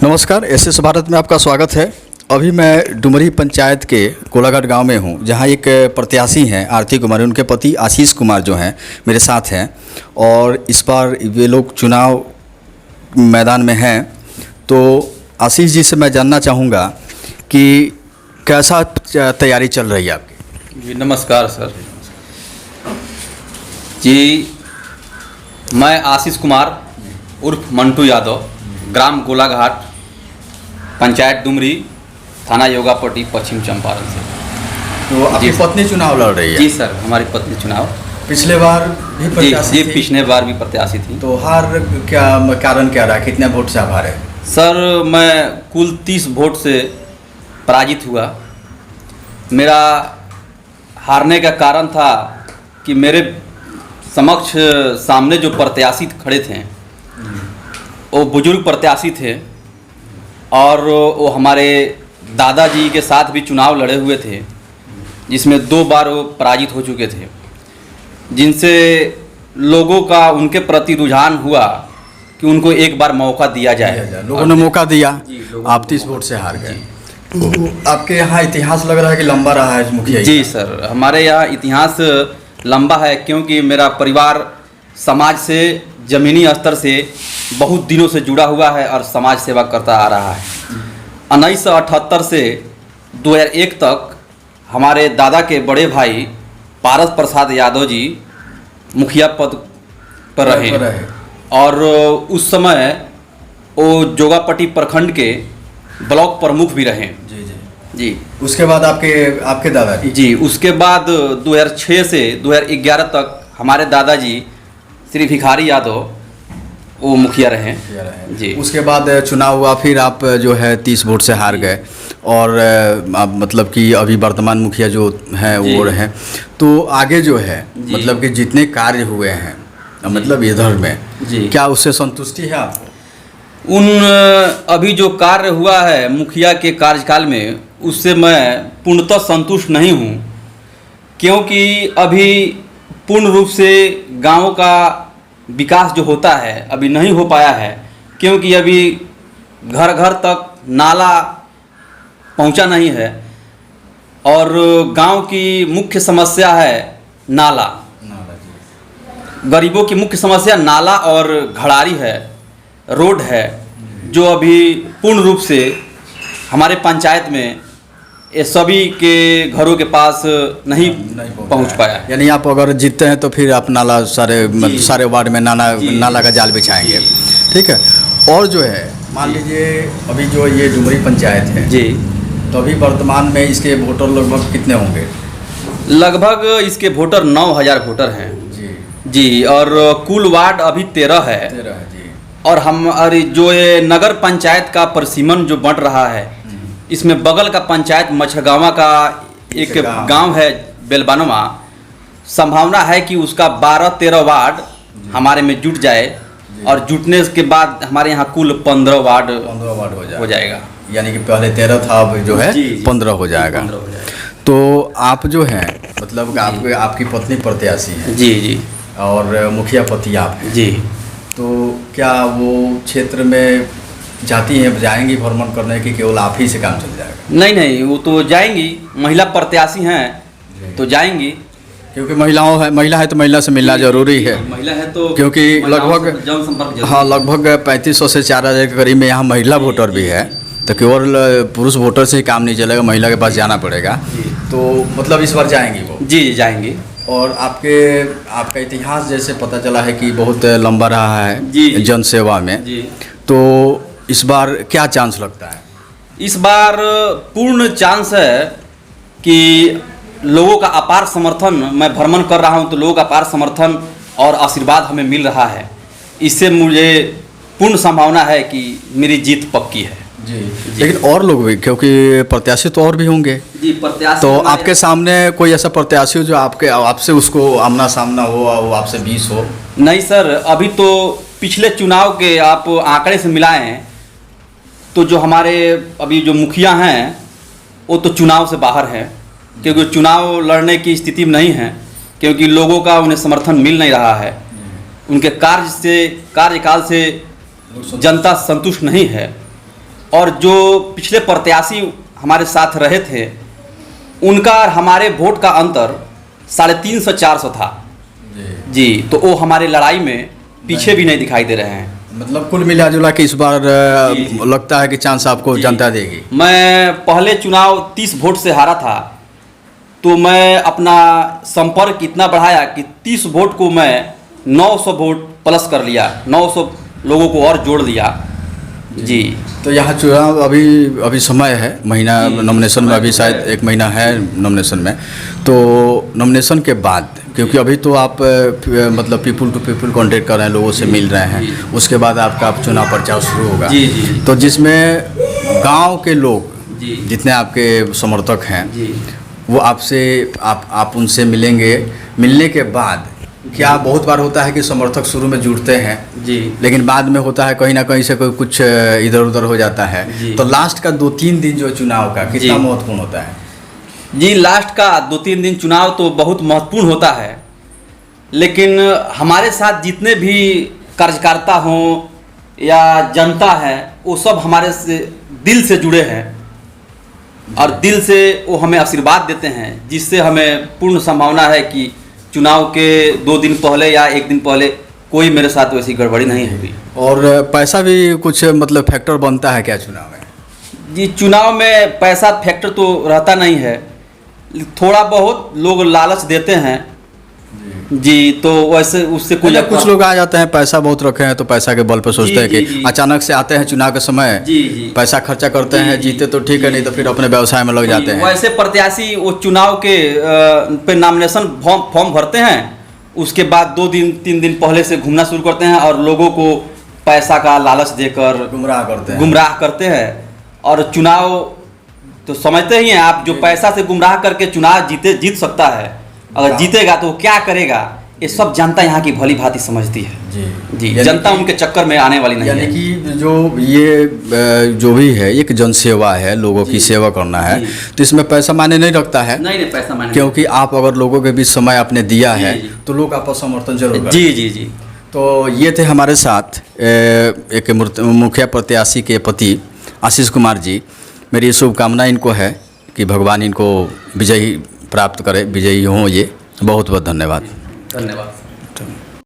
नमस्कार, एसएस भारत में आपका स्वागत है। अभी मैं डुमरी पंचायत के कोलाघाट गांव में हूं, जहां एक प्रत्याशी हैं आरती कुमार, उनके पति आशीष कुमार जो हैं मेरे साथ हैं और इस बार वे लोग चुनाव मैदान में हैं। तो आशीष जी से मैं जानना चाहूँगा कि कैसा तैयारी चल रही है आपकी। जी नमस्कार सर जी, मैं आशीष कुमार उर्फ मंटू यादव, ग्राम गोलाघाट, पंचायत डुमरी, थाना योगापट्टी, पश्चिम चंपारण से। तो आपकी पत्नी चुनाव लड़ रही है? जी सर, हमारी पत्नी चुनाव पिछले बार भी प्रत्याशी जी पिछले बार भी प्रत्याशी थी। तो हार क्या कारण क्या रहा, कितने वोट से हार है? सर मैं कुल 30 वोट से पराजित हुआ। मेरा हारने का कारण था कि मेरे समक्ष सामने जो प्रत्याशी खड़े थे वो बुजुर्ग प्रत्याशी थे और वो हमारे दादाजी के साथ भी चुनाव लड़े हुए थे, जिसमें 2 बार वो पराजित हो चुके थे, जिनसे लोगों का उनके प्रति रुझान हुआ कि उनको एक बार मौका दिया जाए। लोगों ने मौका दिया, आप 30 वोट से हार गए। तो आपके यहाँ इतिहास लग रहा है कि लंबा रहा है मुखिया? जी सर, हमारे यहाँ इतिहास लंबा है, क्योंकि मेरा परिवार समाज से ज़मीनी स्तर से बहुत दिनों से जुड़ा हुआ है और समाज सेवा करता आ रहा है। 1978 से 2001 तक हमारे दादा के बड़े भाई पारस प्रसाद यादव जी मुखिया पद पर रहे और उस समय वो जोगापट्टी प्रखंड के ब्लॉक प्रमुख भी रहे। जी जी जी। उसके बाद आपके दादाजी? जी, उसके बाद 2006 से 2011 तक हमारे दादाजी श्री भिखारी यादव वो मुखिया रहे जी। उसके बाद चुनाव हुआ, फिर आप जो है 30 वोट से हार गए और आप मतलब कि अभी वर्तमान मुखिया जो हैं वो रहे। तो आगे जो है मतलब कि जितने कार्य हुए हैं मतलब इधर में जी, क्या उससे संतुष्टि है आपको? अभी जो कार्य हुआ है मुखिया के कार्यकाल में, उससे मैं पूर्णतः संतुष्ट नहीं हूँ, क्योंकि अभी पूर्ण रूप से गाँव का विकास जो होता है अभी नहीं हो पाया है, क्योंकि अभी घर घर तक नाला पहुंचा नहीं है और गांव की मुख्य समस्या है नाला। गरीबों की मुख्य समस्या नाला और घड़ारी है, रोड है, जो अभी पूर्ण रूप से हमारे पंचायत में ये सभी के घरों के पास नहीं पहुंच पाया। यानी आप अगर जीतते हैं तो फिर आप नाला सारे वार्ड में नाला का जाल बिछाएंगे, ठीक है। और जो है मान लीजिए अभी जो ये डुमरी पंचायत है जी, तो अभी वर्तमान में इसके वोटर लगभग कितने होंगे? लगभग इसके वोटर 9000 वोटर हैं जी, और कुल वार्ड अभी 13 है। 13 जी। और हमारी जो ये नगर पंचायत का परिसीमन जो बढ़ रहा है, इसमें बगल का पंचायत मछगावा का एक गांव है बेलबानवा, संभावना है कि उसका 12-13 वार्ड हमारे में जुट जाए और जुटने के बाद हमारे यहाँ कुल 15 वार्ड हो जाएगा। यानी कि पहले 13 था, अब जो है 15 हो जाएगा। तो आप जो है मतलब आपकी पत्नी प्रत्याशी है? जी जी। और मुखिया पति आप हैं जी। तो क्या वो क्षेत्र में जाती हैं, जाएंगी भ्रमण करने की, केवल आप ही से काम चल जाएगा? नहीं नहीं, वो तो जाएंगी, महिला प्रत्याशी हैं तो जाएंगी, क्योंकि महिला है तो महिला से मिलना जरूरी है। महिला है तो क्योंकि लगभग लगभग 3500 से 4000 के करीब में यहाँ महिला वोटर भी है, तो केवल पुरुष वोटर से ही काम नहीं चलेगा, महिला के पास जाना पड़ेगा। तो मतलब इस बार जाएंगी वो? जी जी जाएंगी। और आपका इतिहास जैसे पता चला है कि बहुत लंबा रहा है जन सेवा में जी। तो इस बार क्या चांस लगता है? इस बार पूर्ण चांस है कि लोगों का अपार समर्थन, मैं भ्रमण कर रहा हूं तो लोगों का अपार समर्थन और आशीर्वाद हमें मिल रहा है। इससे मुझे पूर्ण संभावना है कि मेरी जीत पक्की है जी। लेकिन और लोग भी, क्योंकि प्रत्याशी तो और भी होंगे जी। प्रत्याशी तो आपके सामने कोई ऐसा प्रत्याशी हो जो आपसे उसको आमना सामना हो, वो आपसे 20 हो? नहीं सर, अभी तो पिछले चुनाव के आप आंकड़े से मिलाएं तो जो हमारे अभी जो मुखिया हैं वो तो चुनाव से बाहर हैं, क्योंकि चुनाव लड़ने की स्थिति में नहीं है, क्योंकि लोगों का उन्हें समर्थन मिल नहीं रहा है। उनके कार्यकाल से जनता संतुष्ट नहीं है, और जो पिछले प्रत्याशी हमारे साथ रहे थे उनका और हमारे वोट का अंतर 350-400 था जी। तो वो हमारे लड़ाई में पीछे भी नहीं दिखाई दे रहे हैं। मतलब कुल मिला जुला के इस बार लगता है कि चांस आपको जनता देगी। मैं पहले चुनाव 30 वोट से हारा था, तो मैं अपना संपर्क इतना बढ़ाया कि 30 वोट को मैं 900 वोट प्लस कर लिया, 900 लोगों को और जोड़ लिया जी। तो यहाँ चुनाव अभी समय है, महीना नॉमिनेशन में अभी शायद 1 महीना है नॉमिनेशन में। तो नॉमिनेशन के बाद, क्योंकि अभी तो आप मतलब पीपल टू पीपल कांटेक्ट कर रहे हैं, लोगों से मिल रहे हैं, उसके बाद आपका चुनाव प्रचार शुरू होगा जी जी। तो जिसमें गांव के लोग जितने आपके समर्थक हैं जी, वो आपसे आप उनसे मिलेंगे। मिलने के बाद क्या बहुत बार होता है कि समर्थक शुरू में जुड़ते हैं जी, लेकिन बाद में होता है कहीं ना कहीं से कोई कुछ इधर उधर हो जाता है जी। तो लास्ट का 2-3 दिन जो चुनाव का कितना जी। महत्वपूर्ण होता है? जी लास्ट का 2-3 दिन चुनाव तो बहुत महत्वपूर्ण होता है, लेकिन हमारे साथ जितने भी कार्यकर्ता हों या जनता है वो सब हमारे से दिल से जुड़े हैं और दिल से वो हमें आशीर्वाद देते हैं, जिससे हमें पूर्ण संभावना है कि चुनाव के 2 दिन पहले या 1 दिन पहले कोई मेरे साथ वैसी गड़बड़ी नहीं होगी। और पैसा भी कुछ मतलब फैक्टर बनता है क्या चुनाव में? जी चुनाव में पैसा फैक्टर तो रहता नहीं है, थोड़ा बहुत लोग लालच देते हैं जी। तो वैसे उससे कुछ लोग आ जाते हैं, पैसा बहुत रखे हैं तो पैसा के बल पर सोचते हैं कि अचानक से आते हैं चुनाव के समय जी जी पैसा खर्चा करते हैं, जीते तो ठीक है, नहीं तो फिर अपने व्यवसाय में लग जाते हैं। वैसे प्रत्याशी वो चुनाव के पे नॉमिनेशन फॉर्म भरते हैं, उसके बाद 2-3 दिन पहले से घूमना शुरू करते हैं और लोगों को पैसा का लालच देकर गुमराह करते हैं। और चुनाव तो समझते ही हैं आप, जो पैसा से गुमराह करके चुनाव जीत सकता है, अगर जीतेगा तो क्या करेगा, ये सब जनता यहाँ की भली भांति समझती है जी। जनता उनके चक्कर में आने वाली नहीं है। यानी कि जो भी है एक जनसेवा है, लोगों की सेवा करना है, तो इसमें पैसा मायने नहीं रखता है। नहीं पैसा मायने, क्योंकि आप अगर लोगों के बीच समय आपने दिया है तो लोग आपका समर्थन जरूर करेंगे। जी जी जी। तो ये थे हमारे साथ एक मुखिया प्रत्याशी के पति आशीष कुमार जी। मेरी शुभकामना इनको है कि भगवान इनको विजयी प्राप्त करे, विजयी हों ये। बहुत बहुत धन्यवाद। धन्यवाद।